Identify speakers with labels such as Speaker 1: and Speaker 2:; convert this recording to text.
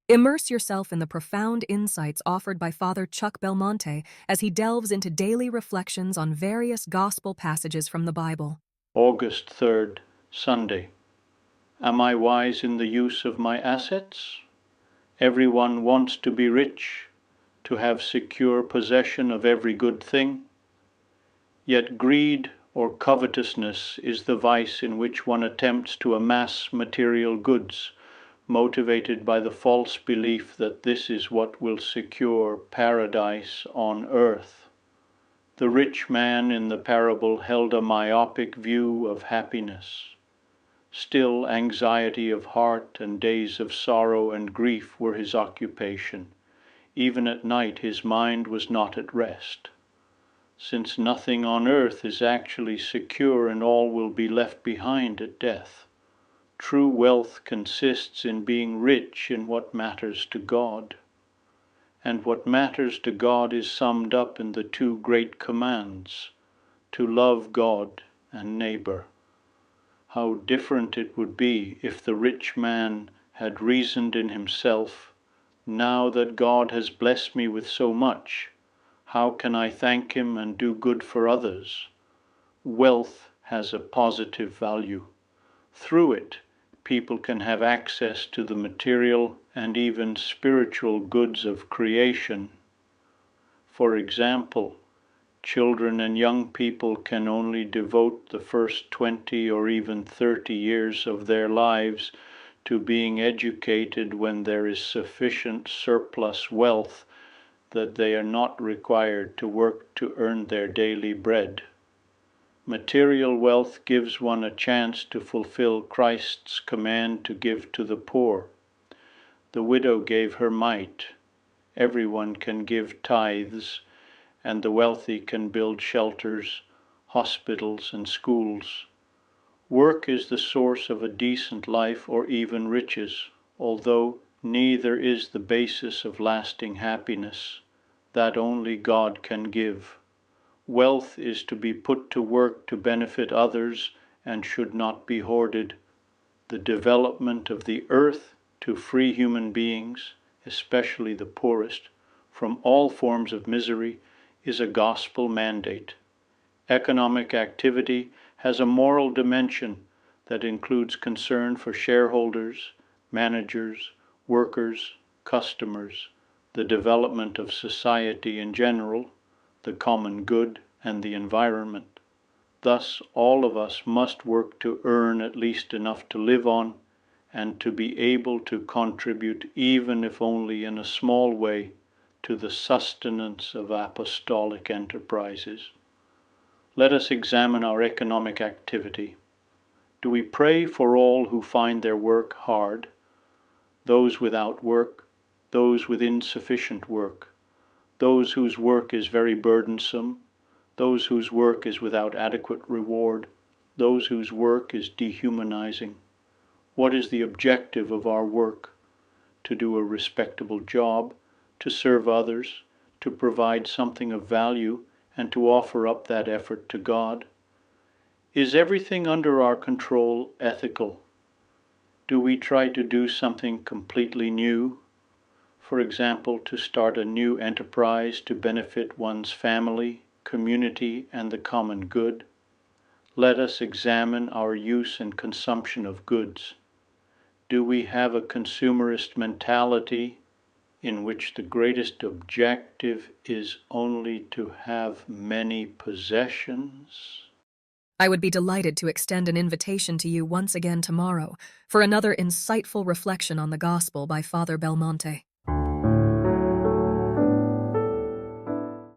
Speaker 1: Immerse yourself in the profound insights offered by Father Chuck Belmonte as he delves into daily reflections on various gospel passages from the Bible.
Speaker 2: August 3rd, Sunday. Am I wise in the use of my assets? Everyone wants to be rich, to have secure possession of every good thing. Yet greed or covetousness is the vice in which one attempts to amass material goods, motivated by the false belief that this is what will secure paradise on earth. The rich man in the parable held a myopic view of happiness. Still, anxiety of heart and days of sorrow and grief were his occupation. Even at night his mind was not at rest. Since nothing on earth is actually secure and all will be left behind at death, true wealth consists in being rich in what matters to God. And what matters to God is summed up in the two great commands, to love God and neighbor. How different it would be if the rich man had reasoned in himself, now that God has blessed me with so much, how can I thank him and do good for others? Wealth has a positive value. Through it, people can have access to the material and even spiritual goods of creation. For example, children and young people can only devote the first 20 or even 30 years of their lives to being educated when there is sufficient surplus wealth that they are not required to work to earn their daily bread. Material wealth gives one a chance to fulfill Christ's command to give to the poor. The widow gave her mite. Everyone can give tithes, and the wealthy can build shelters, hospitals, and schools. Work is the source of a decent life or even riches, although neither is the basis of lasting happiness. That only God can give. Wealth is to be put to work to benefit others and should not be hoarded. The development of the earth to free human beings, especially the poorest, from all forms of misery is a gospel mandate. Economic activity has a moral dimension that includes concern for shareholders, managers, workers, customers, the development of society in general, the common good, and the environment. Thus, all of us must work to earn at least enough to live on and to be able to contribute, even if only in a small way, to the sustenance of apostolic enterprises. Let us examine our economic activity. Do we pray for all who find their work hard, those without work, those with insufficient work, those whose work is very burdensome, those whose work is without adequate reward, those whose work is dehumanizing? What is the objective of our work? To do a respectable job, to serve others, to provide something of value, and to offer up that effort to God? Is everything under our control ethical? Do we try to do something completely new? For example, to start a new enterprise to benefit one's family, community, and the common good? Let us examine our use and consumption of goods. Do we have a consumerist mentality in which the greatest objective is only to have many possessions?
Speaker 1: I would be delighted to extend an invitation to you once again tomorrow for another insightful reflection on the gospel by Father Belmonte.